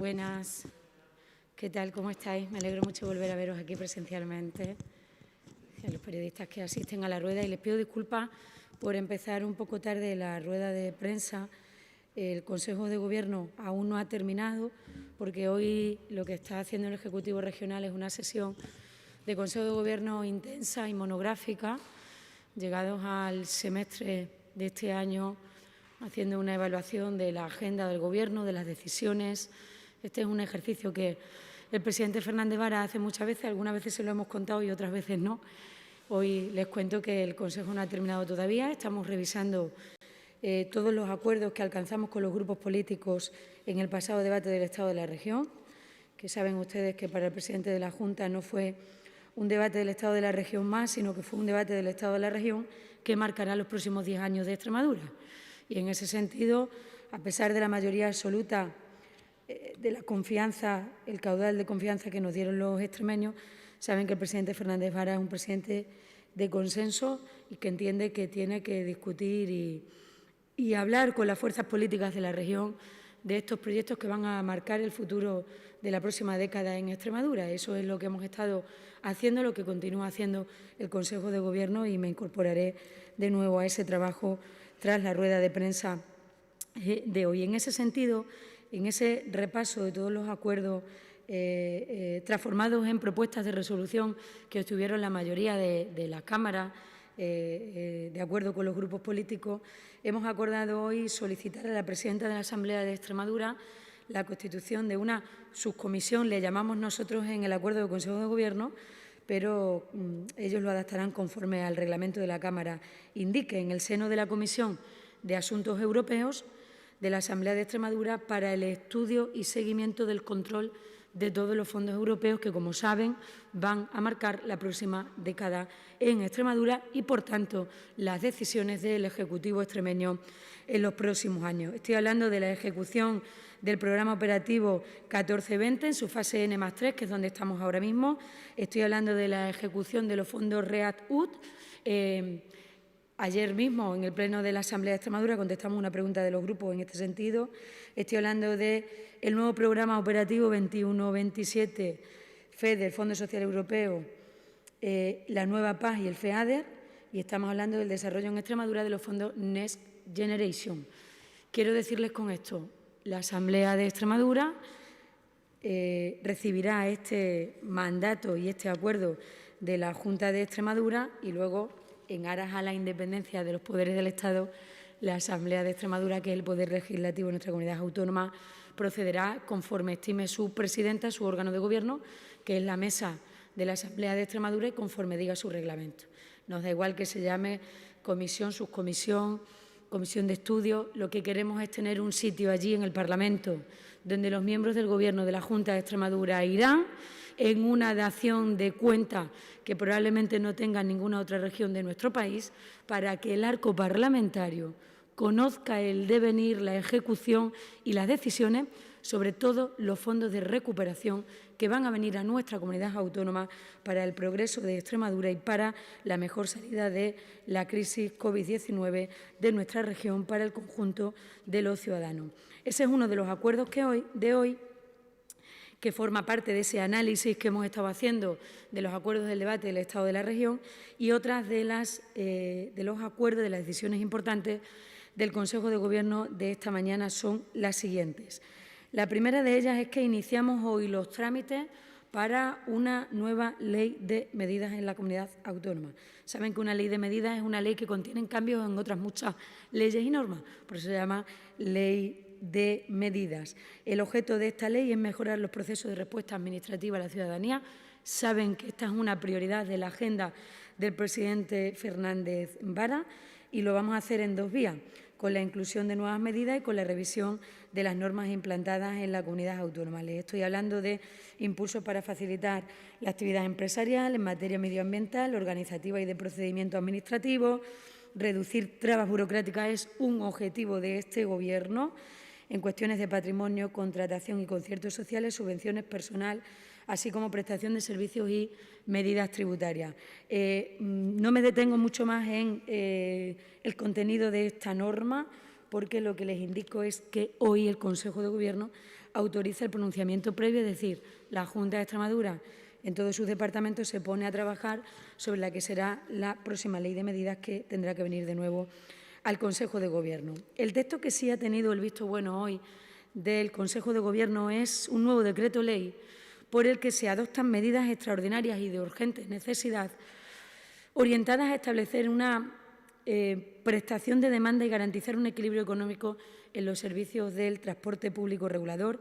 Buenas. ¿Qué tal? ¿Cómo estáis? Me alegro mucho volver a veros aquí presencialmente, a los periodistas que asisten a la rueda, y les pido disculpas por empezar un poco tarde la rueda de prensa. El Consejo de Gobierno aún no ha terminado, porque hoy lo que está haciendo el Ejecutivo Regional es una sesión de Consejo de Gobierno intensa y monográfica, llegados al semestre de este año, haciendo una evaluación de la agenda del Gobierno, de las decisiones. Este es un ejercicio que el presidente Fernández Vara hace muchas veces, algunas veces se lo hemos contado y otras veces no. Hoy les cuento que el Consejo no ha terminado todavía, estamos revisando todos los acuerdos que alcanzamos con los grupos políticos en el pasado debate del Estado de la región, que saben ustedes que para el presidente de la Junta no fue un debate del Estado de la región más, sino que fue un debate del Estado de la región que marcará los próximos 10 años de Extremadura. Y en ese sentido, a pesar de la mayoría absoluta de la confianza, el caudal de confianza que nos dieron los extremeños, saben que el presidente Fernández Vara es un presidente de consenso y que entiende que tiene que discutir y hablar con las fuerzas políticas de la región de estos proyectos que van a marcar el futuro de la próxima década en Extremadura. Eso es lo que hemos estado haciendo, lo que continúa haciendo el Consejo de Gobierno, y me incorporaré de nuevo a ese trabajo tras la rueda de prensa de hoy. En ese sentido, en ese repaso de todos los acuerdos transformados en propuestas de resolución que obtuvieron la mayoría de la Cámara, de acuerdo con los grupos políticos, hemos acordado hoy solicitar a la presidenta de la Asamblea de Extremadura la constitución de una subcomisión, le llamamos nosotros en el acuerdo del Consejo de Gobierno, pero ellos lo adaptarán conforme al reglamento de la Cámara indique, en el seno de la Comisión de Asuntos Europeos de la Asamblea de Extremadura, para el estudio y seguimiento del control de todos los fondos europeos que, como saben, van a marcar la próxima década en Extremadura y, por tanto, las decisiones del Ejecutivo extremeño en los próximos años. Estoy hablando de la ejecución del Programa Operativo 14-20 en su fase N+3, que es donde estamos ahora mismo. Estoy hablando de la ejecución de los fondos REACT-EU. Ayer mismo, en el Pleno de la Asamblea de Extremadura, contestamos una pregunta de los grupos en este sentido. Estoy hablando del nuevo Programa Operativo 21-27 FED del Fondo Social Europeo, la nueva PAC y el FEADER, y estamos hablando del desarrollo en Extremadura de los fondos Next Generation. Quiero decirles con esto, la Asamblea de Extremadura recibirá este mandato y este acuerdo de la Junta de Extremadura y luego, en aras a la independencia de los poderes del Estado, la Asamblea de Extremadura, que es el poder legislativo de nuestra comunidad autónoma, procederá conforme estime su presidenta, su órgano de gobierno, que es la mesa de la Asamblea de Extremadura, y conforme diga su reglamento. Nos da igual que se llame comisión, subcomisión, comisión de estudio. Lo que queremos es tener un sitio allí en el Parlamento donde los miembros del Gobierno de la Junta de Extremadura irán en una dación de cuenta que probablemente no tenga ninguna otra región de nuestro país, para que el arco parlamentario conozca el devenir, la ejecución y las decisiones sobre todos los fondos de recuperación que van a venir a nuestra comunidad autónoma para el progreso de Extremadura y para la mejor salida de la crisis COVID-19 de nuestra región para el conjunto de los ciudadanos. Ese es uno de los acuerdos de hoy, que forma parte de ese análisis que hemos estado haciendo de los acuerdos del debate del Estado de la región, y otras de los acuerdos, de las decisiones importantes del Consejo de Gobierno de esta mañana son las siguientes. La primera de ellas es que iniciamos hoy los trámites para una nueva ley de medidas en la comunidad autónoma. Saben que una ley de medidas es una ley que contiene cambios en otras muchas leyes y normas, por eso se llama ley de medidas. El objeto de esta ley es mejorar los procesos de respuesta administrativa a la ciudadanía. Saben que esta es una prioridad de la agenda del presidente Fernández Vara, y lo vamos a hacer en dos vías, con la inclusión de nuevas medidas y con la revisión de las normas implantadas en la comunidad autónoma. Les estoy hablando de impulsos para facilitar la actividad empresarial en materia medioambiental, organizativa y de procedimiento administrativo. Reducir trabas burocráticas es un objetivo de este Gobierno en cuestiones de patrimonio, contratación y conciertos sociales, subvenciones personal, así como prestación de servicios y medidas tributarias. No me detengo mucho más en el contenido de esta norma, porque lo que les indico es que hoy el Consejo de Gobierno autoriza el pronunciamiento previo, es decir, la Junta de Extremadura en todos sus departamentos se pone a trabajar sobre la que será la próxima ley de medidas que tendrá que venir de nuevo al Consejo de Gobierno. El texto que sí ha tenido el visto bueno hoy del Consejo de Gobierno es un nuevo decreto ley por el que se adoptan medidas extraordinarias y de urgente necesidad orientadas a establecer una prestación de demanda y garantizar un equilibrio económico en los servicios del transporte público regulador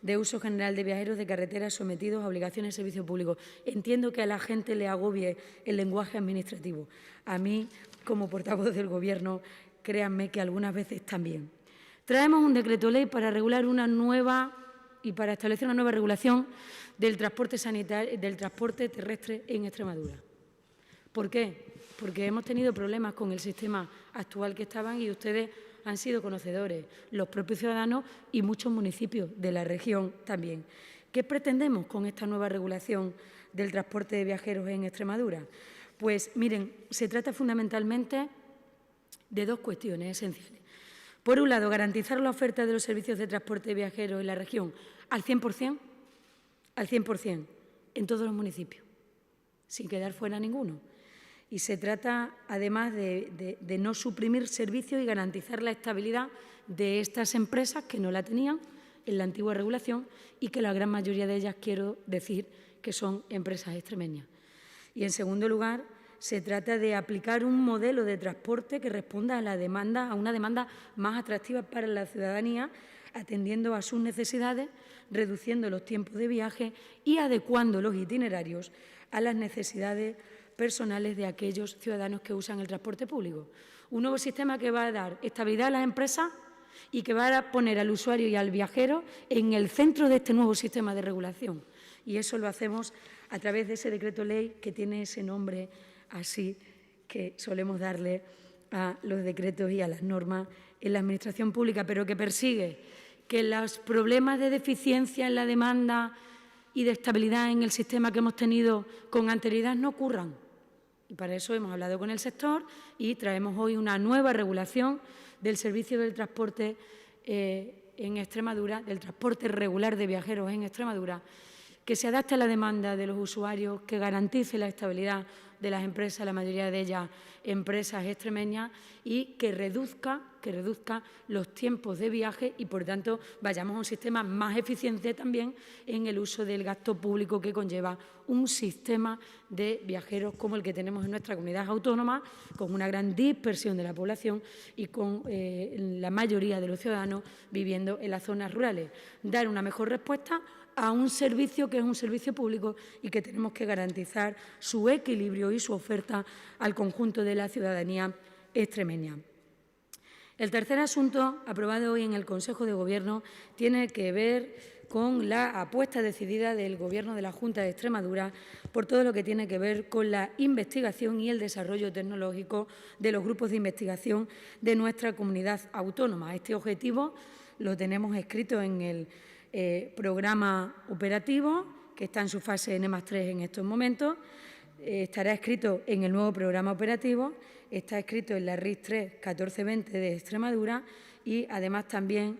de uso general de viajeros de carreteras sometidos a obligaciones de servicio público. Entiendo que a la gente le agobie el lenguaje administrativo. A mí, como portavoz del Gobierno, créanme que algunas veces también. Traemos un decreto ley para regular una nueva y para establecer una nueva regulación del transporte sanitario, del transporte terrestre en Extremadura. ¿Por qué? Porque hemos tenido problemas con el sistema actual que estaban y ustedes han sido conocedores, los propios ciudadanos y muchos municipios de la región también. ¿Qué pretendemos con esta nueva regulación del transporte de viajeros en Extremadura? Pues miren, se trata fundamentalmente de dos cuestiones esenciales. Por un lado, garantizar la oferta de los servicios de transporte de viajeros en la región al 100%, en todos los municipios, sin quedar fuera ninguno. Y se trata, además, de no suprimir servicios y garantizar la estabilidad de estas empresas que no la tenían en la antigua regulación y que la gran mayoría de ellas, quiero decir, que son empresas extremeñas. Y, en segundo lugar, se trata de aplicar un modelo de transporte que responda a una demanda más atractiva para la ciudadanía, atendiendo a sus necesidades, reduciendo los tiempos de viaje y adecuando los itinerarios a las necesidades personales de aquellos ciudadanos que usan el transporte público. Un nuevo sistema que va a dar estabilidad a las empresas y que va a poner al usuario y al viajero en el centro de este nuevo sistema de regulación. Y eso lo hacemos a través de ese decreto ley que tiene ese nombre así que solemos darle a los decretos y a las normas en la Administración pública, pero que persigue que los problemas de deficiencia en la demanda y de estabilidad en el sistema que hemos tenido con anterioridad no ocurran. Y para eso hemos hablado con el sector y traemos hoy una nueva regulación del servicio del transporte en Extremadura, del transporte regular de viajeros en Extremadura, que se adapte a la demanda de los usuarios, que garantice la estabilidad de las empresas, la mayoría de ellas empresas extremeñas, y que reduzca los tiempos de viaje y, por tanto, vayamos a un sistema más eficiente también en el uso del gasto público que conlleva un sistema de viajeros como el que tenemos en nuestra comunidad autónoma, con una gran dispersión de la población y con la mayoría de los ciudadanos viviendo en las zonas rurales. Dar una mejor respuesta a un servicio que es un servicio público y que tenemos que garantizar su equilibrio y su oferta al conjunto de la ciudadanía extremeña. El tercer asunto, aprobado hoy en el Consejo de Gobierno, tiene que ver con la apuesta decidida del Gobierno de la Junta de Extremadura por todo lo que tiene que ver con la investigación y el desarrollo tecnológico de los grupos de investigación de nuestra comunidad autónoma. Este objetivo lo tenemos escrito en el programa operativo, que está en su fase N+3 en estos momentos. Estará escrito en el nuevo programa operativo, está escrito en la RIS 3 1420 de Extremadura y, además, también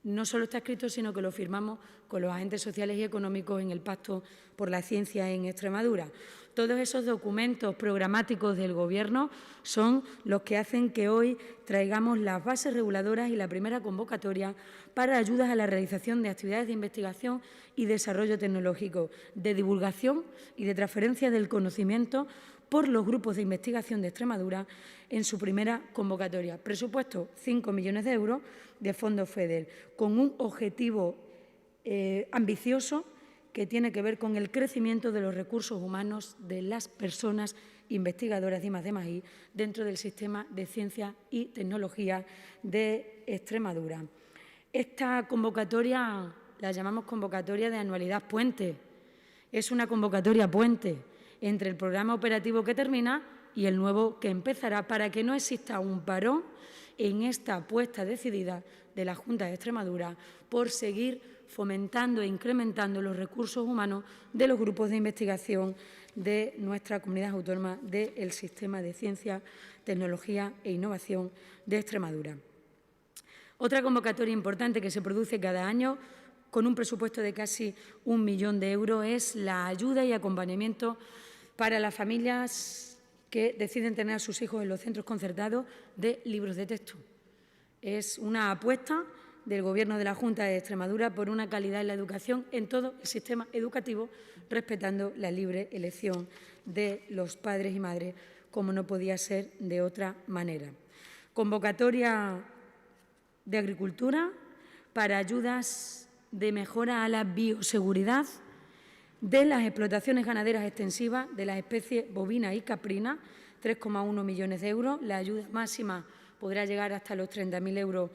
no solo está escrito, sino que lo firmamos con los agentes sociales y económicos en el Pacto por la Ciencia en Extremadura. Todos esos documentos programáticos del Gobierno son los que hacen que hoy traigamos las bases reguladoras y la primera convocatoria para ayudas a la realización de actividades de investigación y desarrollo tecnológico, de divulgación y de transferencia del conocimiento por los grupos de investigación de Extremadura en su primera convocatoria. Presupuesto 5 millones de euros de fondos FEDER, con un objetivo ambicioso que tiene que ver con el crecimiento de los recursos humanos de las personas investigadoras de I+D+I dentro del sistema de ciencia y tecnología de Extremadura. Esta convocatoria la llamamos convocatoria de anualidad puente. Es una convocatoria puente entre el programa operativo que termina y el nuevo que empezará, para que no exista un parón en esta apuesta decidida de la Junta de Extremadura por seguir fomentando e incrementando los recursos humanos de los grupos de investigación de nuestra comunidad autónoma del Sistema de Ciencia, Tecnología e Innovación de Extremadura. Otra convocatoria importante que se produce cada año con un presupuesto de casi 1 millón de euros, es la ayuda y acompañamiento para las familias que deciden tener a sus hijos en los centros concertados de libros de texto. Es una apuesta del Gobierno de la Junta de Extremadura por una calidad en la educación en todo el sistema educativo, respetando la libre elección de los padres y madres, como no podía ser de otra manera. Convocatoria de Agricultura para ayudas de mejora a la bioseguridad de las explotaciones ganaderas extensivas de las especies bovina y caprina, 3,1 millones de euros. La ayuda máxima podrá llegar hasta los 30.000 euros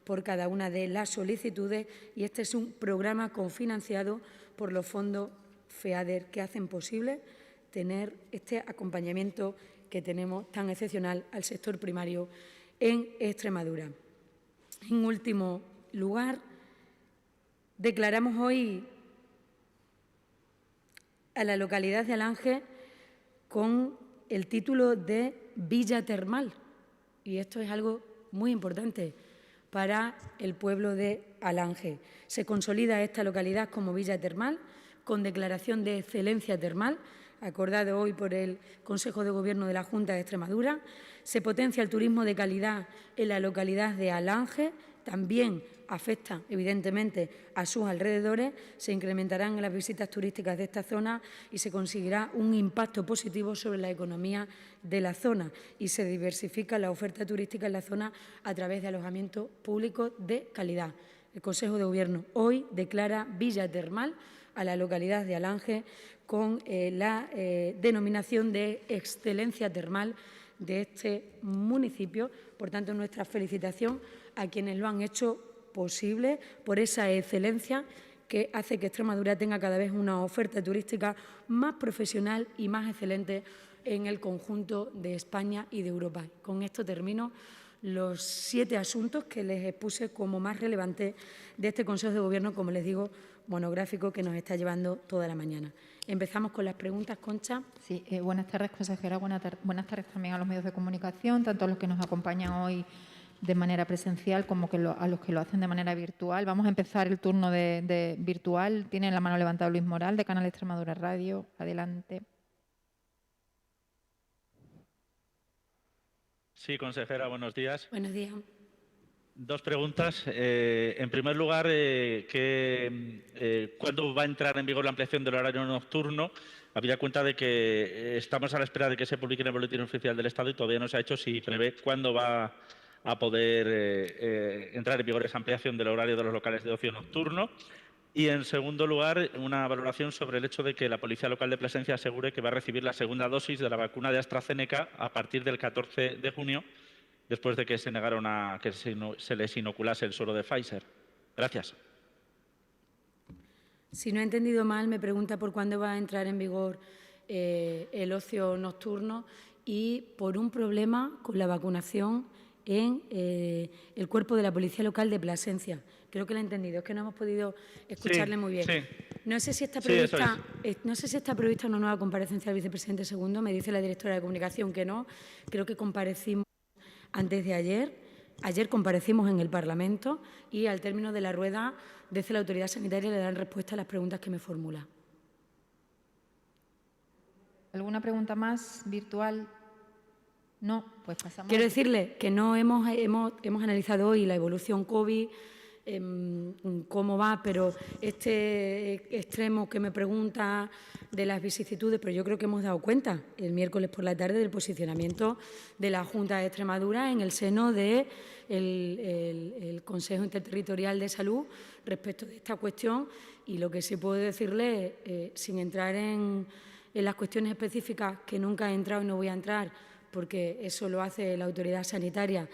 por cada una de las solicitudes, y este es un programa cofinanciado por los fondos FEADER que hacen posible tener este acompañamiento que tenemos tan excepcional al sector primario en Extremadura. En último lugar, declaramos hoy a la localidad de Alange con el título de Villa Termal, y esto es algo muy importante para el pueblo de Alange. Se consolida esta localidad como Villa Termal, con declaración de excelencia termal, acordado hoy por el Consejo de Gobierno de la Junta de Extremadura. Se potencia el turismo de calidad en la localidad de Alange, también afecta evidentemente a sus alrededores, se incrementarán las visitas turísticas de esta zona y se conseguirá un impacto positivo sobre la economía de la zona, y se diversifica la oferta turística en la zona a través de alojamientos públicos de calidad. El Consejo de Gobierno hoy declara Villa Termal a la localidad de Alange con la denominación de excelencia termal de este municipio. Por tanto, nuestra felicitación a quienes lo han hecho posible por esa excelencia que hace que Extremadura tenga cada vez una oferta turística más profesional y más excelente en el conjunto de España y de Europa. Con esto termino los 7 asuntos que les expuse como más relevantes de este Consejo de Gobierno, como les digo, monográfico que nos está llevando toda la mañana. Empezamos con las preguntas, Concha. Sí, buenas tardes, consejera. Buenas tardes también a los medios de comunicación, tanto a los que nos acompañan hoy de manera presencial como a los que lo hacen de manera virtual. Vamos a empezar el turno de virtual. Tiene la mano levantada Luis Moral, de Canal Extremadura Radio. Adelante. Sí, consejera, buenos días. Buenos días. 2 preguntas. En primer lugar, ¿cuándo va a entrar en vigor la ampliación del horario nocturno? Habida cuenta de que estamos a la espera de que se publique en el Boletín Oficial del Estado y todavía no se ha hecho, si prevé cuándo va a poder entrar en vigor esa ampliación del horario de los locales de ocio nocturno. Y, en segundo lugar, una valoración sobre el hecho de que la Policía Local de Plasencia asegure que va a recibir la segunda dosis de la vacuna de AstraZeneca a partir del 14 de junio, después de que se negaron a que se les inoculase el suero de Pfizer. Gracias. Si no he entendido mal, me pregunta por cuándo va a entrar en vigor el ocio nocturno y por un problema con la vacunación en el cuerpo de la Policía Local de Plasencia. Creo que lo he entendido, es que no hemos podido escucharle muy bien. Sí. No sé si está prevista una nueva comparecencia del vicepresidente segundo, me dice la directora de comunicación que no. Creo que comparecimos antes de ayer. Ayer comparecimos en el Parlamento y al término de la rueda desde la autoridad sanitaria le darán respuesta a las preguntas que me formula. ¿Alguna pregunta más virtual? No, pues pasamos. Quiero decirle que no hemos analizado hoy la evolución COVID, cómo va, pero este extremo que me pregunta de las vicisitudes, pero yo creo que hemos dado cuenta el miércoles por la tarde del posicionamiento de la Junta de Extremadura en el seno del Consejo Interterritorial de Salud respecto de esta cuestión, y lo que sí puedo decirle, sin entrar en las cuestiones específicas que nunca he entrado y no voy a entrar, porque eso lo hace la autoridad sanitaria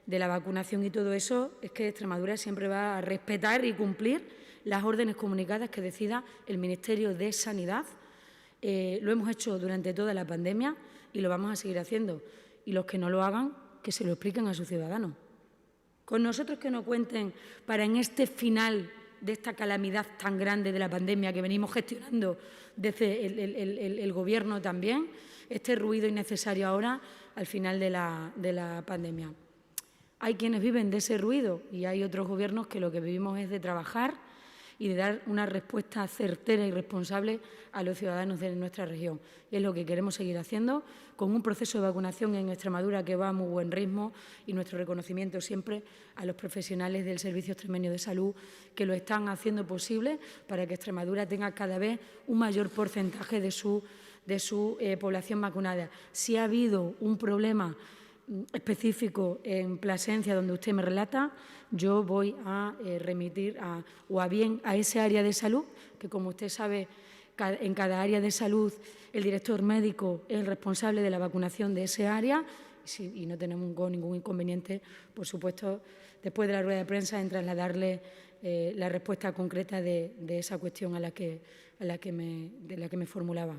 de la vacunación y todo eso, es que Extremadura siempre va a respetar y cumplir las órdenes comunicadas que decida el Ministerio de Sanidad. Lo hemos hecho durante toda la pandemia y lo vamos a seguir haciendo. Y los que no lo hagan, que se lo expliquen a sus ciudadanos. Con nosotros que no cuenten para en este final de esta calamidad tan grande de la pandemia que venimos gestionando desde el Gobierno también, este ruido innecesario ahora al final de la pandemia. Hay quienes viven de ese ruido y hay otros gobiernos que lo que vivimos es de trabajar y de dar una respuesta certera y responsable a los ciudadanos de nuestra región. Y es lo que queremos seguir haciendo, con un proceso de vacunación en Extremadura que va a muy buen ritmo y nuestro reconocimiento siempre a los profesionales del Servicio Extremeño de Salud que lo están haciendo posible para que Extremadura tenga cada vez un mayor porcentaje de su población vacunada. Si ha habido un problema específico en Plasencia, donde usted me relata, yo voy a remitir a ese área de salud, que como usted sabe, en cada área de salud el director médico es el responsable de la vacunación de ese área y no tenemos ningún inconveniente, por supuesto, después de la rueda de prensa, en trasladarle la respuesta concreta de esa cuestión de la que me formulaba.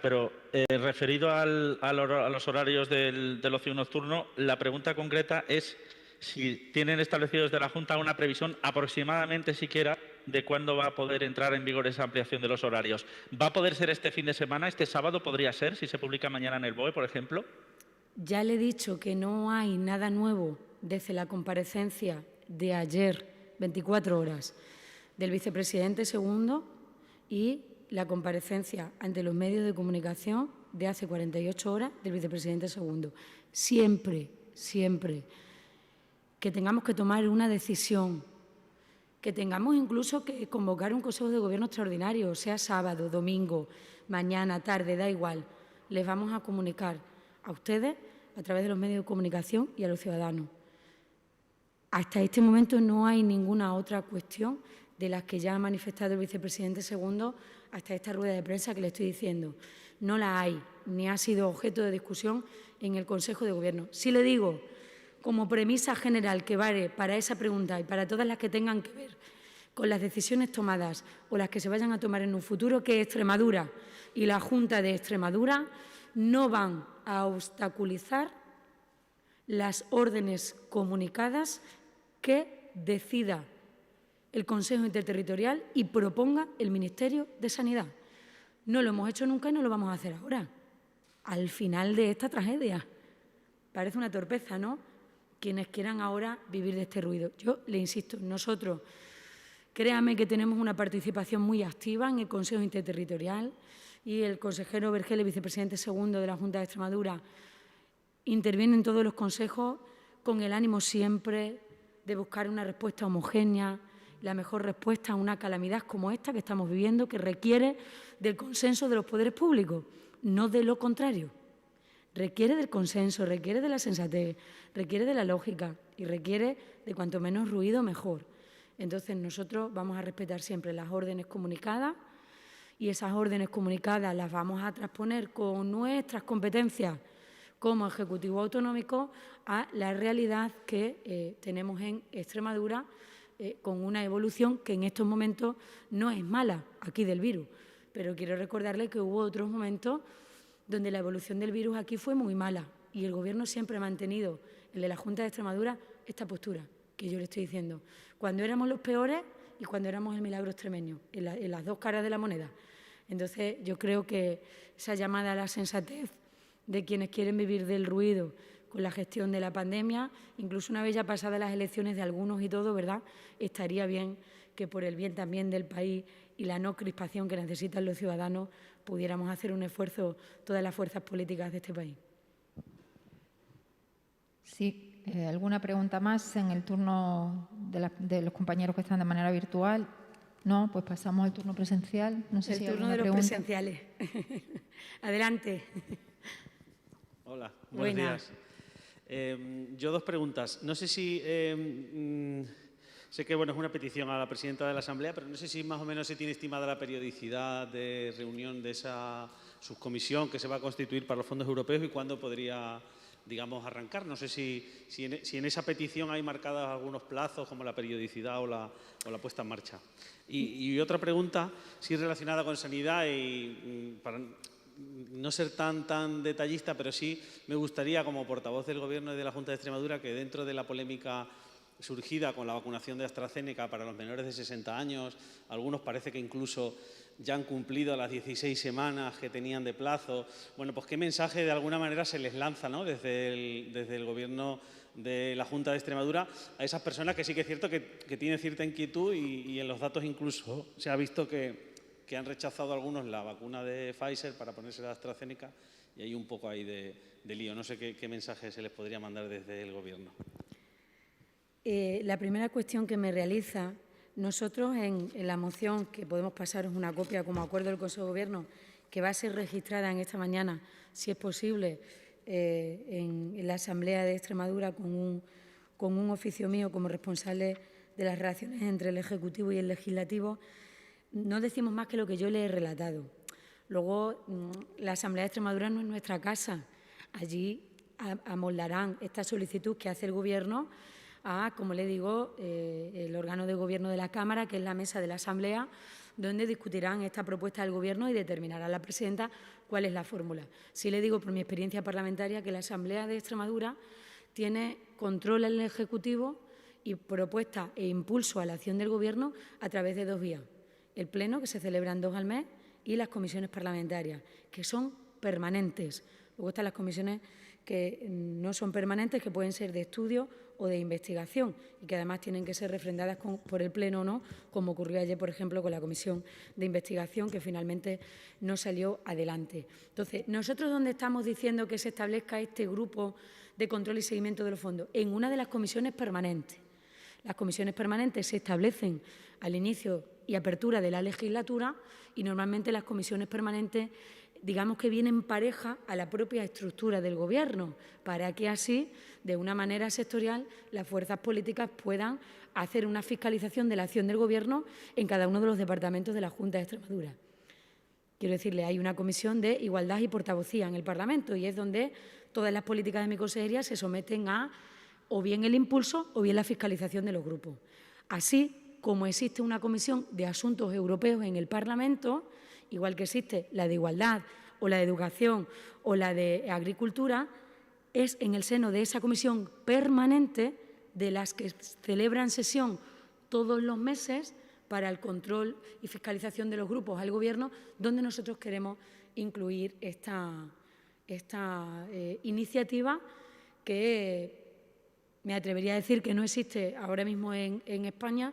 Pero referido a los horarios del ocio nocturno, la pregunta concreta es si tienen establecidos de la Junta una previsión aproximadamente siquiera de cuándo va a poder entrar en vigor esa ampliación de los horarios. ¿Va a poder ser este fin de semana? ¿Este sábado podría ser, si se publica mañana en el BOE, por ejemplo? Ya le he dicho que no hay nada nuevo desde la comparecencia de ayer, 24 horas, del vicepresidente segundo y la comparecencia ante los medios de comunicación de hace 48 horas del vicepresidente segundo. Siempre que tengamos que tomar una decisión, que tengamos incluso que convocar un Consejo de Gobierno extraordinario, sea sábado, domingo, mañana, tarde, da igual, les vamos a comunicar a ustedes a través de los medios de comunicación y a los ciudadanos. Hasta este momento no hay ninguna otra cuestión de las que ya ha manifestado el vicepresidente segundo hasta esta rueda de prensa que le estoy diciendo. No la hay, ni ha sido objeto de discusión en el Consejo de Gobierno. Sí le digo, como premisa general que vale para esa pregunta y para todas las que tengan que ver con las decisiones tomadas o las que se vayan a tomar en un futuro, que Extremadura y la Junta de Extremadura no van a obstaculizar las órdenes comunicadas que decida el Consejo Interterritorial y proponga el Ministerio de Sanidad. No lo hemos hecho nunca y no lo vamos a hacer ahora, al final de esta tragedia. Parece una torpeza, ¿no?, quienes quieran ahora vivir de este ruido. Yo le insisto, nosotros, créame que tenemos una participación muy activa en el Consejo Interterritorial y el consejero Vergel, vicepresidente segundo de la Junta de Extremadura, interviene en todos los consejos con el ánimo siempre de buscar una respuesta homogénea, la mejor respuesta a una calamidad como esta que estamos viviendo, que requiere del consenso de los poderes públicos, no de lo contrario. Requiere del consenso, requiere de la sensatez, requiere de la lógica y requiere de cuanto menos ruido mejor. Entonces nosotros vamos a respetar siempre las órdenes comunicadas y esas órdenes comunicadas las vamos a transponer con nuestras competencias como Ejecutivo Autonómico a la realidad que tenemos en Extremadura, con una evolución que en estos momentos no es mala aquí del virus. Pero quiero recordarle que hubo otros momentos donde la evolución del virus aquí fue muy mala y el Gobierno siempre ha mantenido, el de la Junta de Extremadura, esta postura que yo le estoy diciendo. Cuando éramos los peores y cuando éramos el milagro extremeño, en las dos caras de la moneda. Entonces, yo creo que esa llamada a la sensatez de quienes quieren vivir del ruido con la gestión de la pandemia, incluso una vez ya pasadas las elecciones de algunos y todo, ¿verdad?, estaría bien que por el bien también del país y la no crispación que necesitan los ciudadanos pudiéramos hacer un esfuerzo todas las fuerzas políticas de este país. Sí, ¿alguna pregunta más en el turno de los compañeros que están de manera virtual? No, pues pasamos al turno presencial. No sé si hay alguna pregunta. El turno de los presenciales. Adelante. Hola, buenos días. Yo dos preguntas. No sé si... sé que es una petición a la presidenta de la Asamblea, pero no sé si más o menos se tiene estimada la periodicidad de reunión de esa subcomisión que se va a constituir para los fondos europeos y cuándo podría, digamos, arrancar. No sé si en esa petición hay marcados algunos plazos, como la periodicidad o la puesta en marcha. Y otra pregunta, sí relacionada con sanidad y para no ser tan detallista, pero sí me gustaría, como portavoz del Gobierno y de la Junta de Extremadura, que dentro de la polémica surgida con la vacunación de AstraZeneca para los menores de 60 años, algunos parece que incluso ya han cumplido las 16 semanas que tenían de plazo. Bueno, pues qué mensaje de alguna manera se les lanza, ¿no?, desde el Gobierno de la Junta de Extremadura, a esas personas que sí que es cierto que tienen cierta inquietud y en los datos incluso se ha visto que han rechazado algunos la vacuna de Pfizer para ponerse la AstraZeneca y hay un poco ahí de lío. No sé qué mensaje se les podría mandar desde el Gobierno. La primera cuestión que me realiza, nosotros en la moción, que podemos pasaros una copia como acuerdo del Consejo de Gobierno, que va a ser registrada en esta mañana, si es posible, en la Asamblea de Extremadura con un oficio mío como responsable de las relaciones entre el Ejecutivo y el Legislativo, no decimos más que lo que yo le he relatado. Luego, la Asamblea de Extremadura no es nuestra casa. Allí amoldarán esta solicitud que hace el Gobierno a, como le digo, el órgano de gobierno de la Cámara, que es la mesa de la Asamblea, donde discutirán esta propuesta del Gobierno y determinará la presidenta cuál es la fórmula. Sí le digo, por mi experiencia parlamentaria, que la Asamblea de Extremadura tiene control en el Ejecutivo y propuesta e impulso a la acción del Gobierno a través de dos vías. El Pleno, que se celebran 2 al mes, y las comisiones parlamentarias, que son permanentes. Luego están las comisiones que no son permanentes, que pueden ser de estudio o de investigación y que además tienen que ser refrendadas por el Pleno o no, como ocurrió ayer, por ejemplo, con la comisión de investigación, que finalmente no salió adelante. Entonces, nosotros, ¿dónde estamos diciendo que se establezca este grupo de control y seguimiento de los fondos? En una de las comisiones permanentes. Las comisiones permanentes se establecen al inicio y apertura de la legislatura y normalmente las comisiones permanentes, digamos que vienen pareja a la propia estructura del Gobierno, para que así, de una manera sectorial, las fuerzas políticas puedan hacer una fiscalización de la acción del Gobierno en cada uno de los departamentos de la Junta de Extremadura. Quiero decirle, hay una comisión de igualdad y portavocía en el Parlamento y es donde todas las políticas de mi consejería se someten a o bien el impulso o bien la fiscalización de los grupos. Así como existe una comisión de asuntos europeos en el Parlamento, igual que existe la de igualdad o la de educación o la de agricultura, es en el seno de esa comisión permanente de las que celebran sesión todos los meses para el control y fiscalización de los grupos al Gobierno, donde nosotros queremos incluir esta iniciativa que me atrevería a decir que no existe ahora mismo en España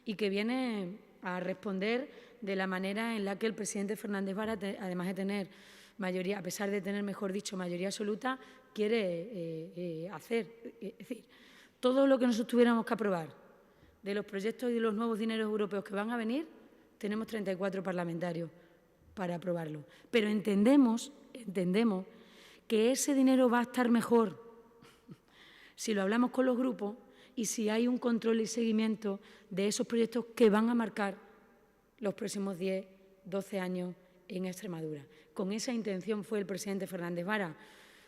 y que viene a responder de la manera en la que el presidente Fernández Vara, además de tener mayoría, a pesar de tener, mejor dicho, mayoría absoluta, quiere hacer. Es decir, todo lo que nosotros tuviéramos que aprobar de los proyectos y de los nuevos dineros europeos que van a venir, tenemos 34 parlamentarios para aprobarlo. Pero entendemos que ese dinero va a estar mejor si lo hablamos con los grupos y si hay un control y seguimiento de esos proyectos que van a marcar los próximos 10, 12 años en Extremadura. Con esa intención fue el presidente Fernández Vara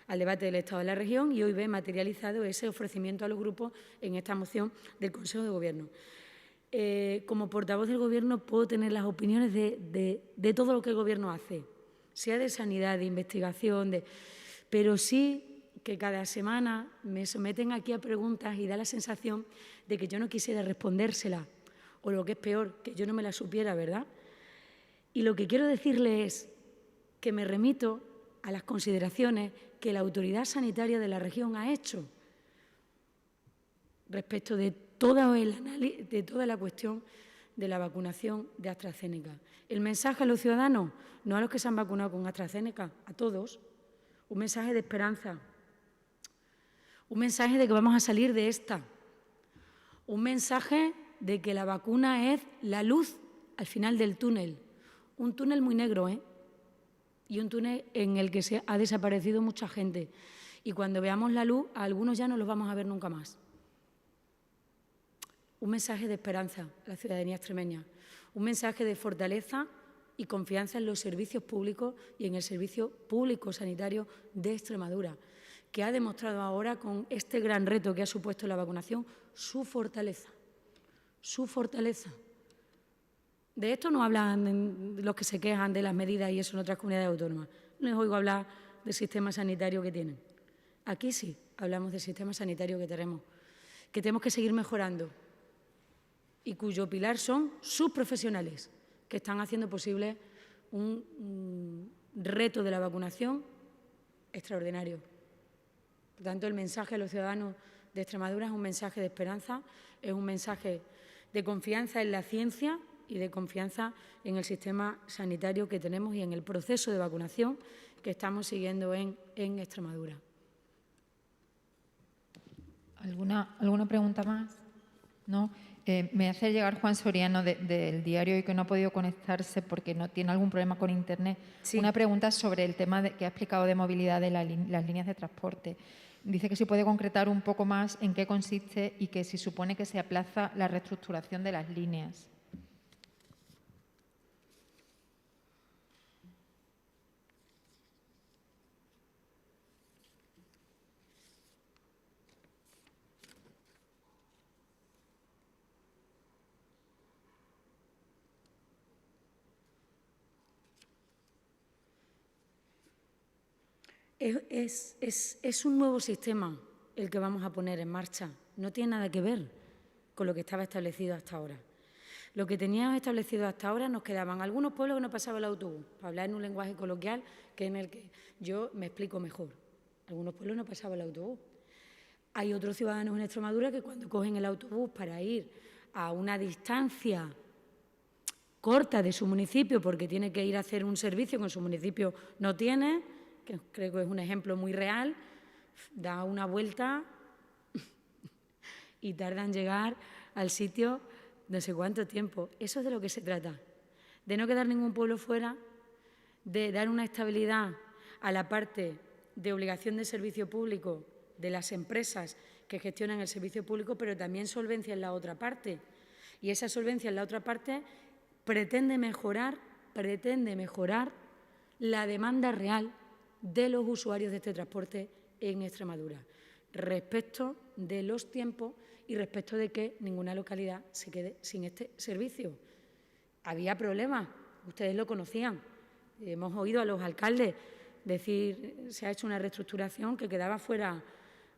al debate del Estado de la región y hoy ve materializado ese ofrecimiento a los grupos en esta moción del Consejo de Gobierno. Como portavoz del Gobierno puedo tener las opiniones de todo lo que el Gobierno hace, sea de sanidad, de investigación, pero sí que cada semana me someten aquí a preguntas y da la sensación de que yo no quisiera respondérselas, o lo que es peor, que yo no me las supiera, ¿verdad? Y lo que quiero decirle es que me remito a las consideraciones que la autoridad sanitaria de la región ha hecho respecto de toda la cuestión de la vacunación de AstraZeneca. El mensaje a los ciudadanos, no a los que se han vacunado con AstraZeneca, a todos, un mensaje de esperanza, un mensaje de que vamos a salir de esta, un mensaje de que la vacuna es la luz al final del túnel, un túnel muy negro, y un túnel en el que se ha desaparecido mucha gente. Y cuando veamos la luz, a algunos ya no los vamos a ver nunca más. Un mensaje de esperanza a la ciudadanía extremeña, un mensaje de fortaleza y confianza en los servicios públicos y en el servicio público sanitario de Extremadura, que ha demostrado ahora con este gran reto que ha supuesto la vacunación su fortaleza. Su fortaleza. De esto no hablan los que se quejan de las medidas y eso en otras comunidades autónomas. No les oigo hablar del sistema sanitario que tienen. Aquí sí hablamos del sistema sanitario que tenemos que seguir mejorando y cuyo pilar son sus profesionales, que están haciendo posible un reto de la vacunación extraordinario. Por tanto, el mensaje a los ciudadanos de de Extremadura es un mensaje de esperanza, es un mensaje de confianza en la ciencia y de confianza en el sistema sanitario que tenemos y en el proceso de vacunación que estamos siguiendo en Extremadura. ¿Alguna pregunta más? ¿No? Me hace llegar Juan Soriano del diario y que no ha podido conectarse porque no tiene algún problema con Internet. Sí. Una pregunta sobre el tema que ha explicado de movilidad de las líneas de transporte. Dice que si puede concretar un poco más en qué consiste y que si supone que se aplaza la reestructuración de las líneas. Es un nuevo sistema el que vamos a poner en marcha. No tiene nada que ver con lo que estaba establecido hasta ahora. Lo que teníamos establecido hasta ahora nos quedaban algunos pueblos que no pasaba el autobús, para hablar en un lenguaje coloquial que en el que yo me explico mejor. Algunos pueblos no pasaba el autobús. Hay otros ciudadanos en Extremadura que cuando cogen el autobús para ir a una distancia corta de su municipio porque tiene que ir a hacer un servicio que en su municipio no tiene, que creo que es un ejemplo muy real, da una vuelta y tarda en llegar al sitio no sé cuánto tiempo. Eso es de lo que se trata, de no quedar ningún pueblo fuera, de dar una estabilidad a la parte de obligación de servicio público de las empresas que gestionan el servicio público, pero también solvencia en la otra parte. Y esa solvencia en la otra parte pretende mejorar la demanda real de los usuarios de este transporte en Extremadura, respecto de los tiempos y respecto de que ninguna localidad se quede sin este servicio. Había problemas, ustedes lo conocían, hemos oído a los alcaldes decir se ha hecho una reestructuración que quedaba fuera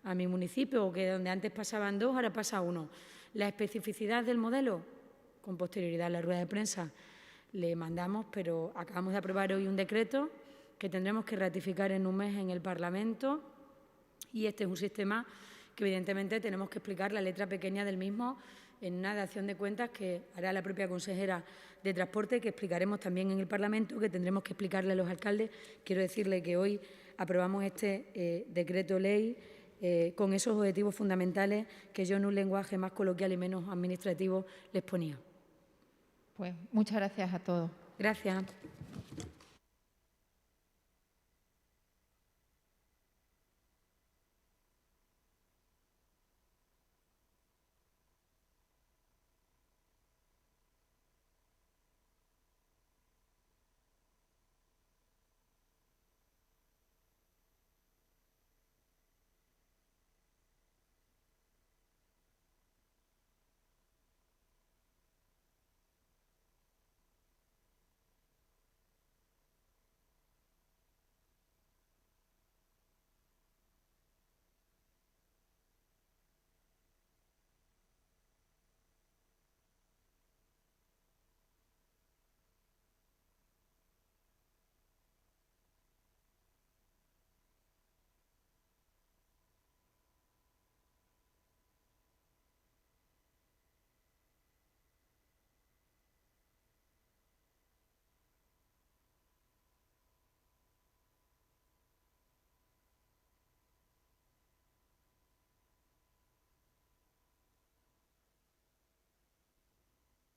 a mi municipio o que donde antes pasaban 2, ahora pasa 1. La especificidad del modelo, con posterioridad a la rueda de prensa, le mandamos, pero acabamos de aprobar hoy un decreto que tendremos que ratificar en un mes en el Parlamento y este es un sistema que evidentemente tenemos que explicar la letra pequeña del mismo en una dación de cuentas que hará la propia consejera de Transporte, que explicaremos también en el Parlamento, que tendremos que explicarle a los alcaldes. Quiero decirle que hoy aprobamos este decreto ley con esos objetivos fundamentales que yo en un lenguaje más coloquial y menos administrativo les ponía. Pues muchas gracias a todos. Gracias.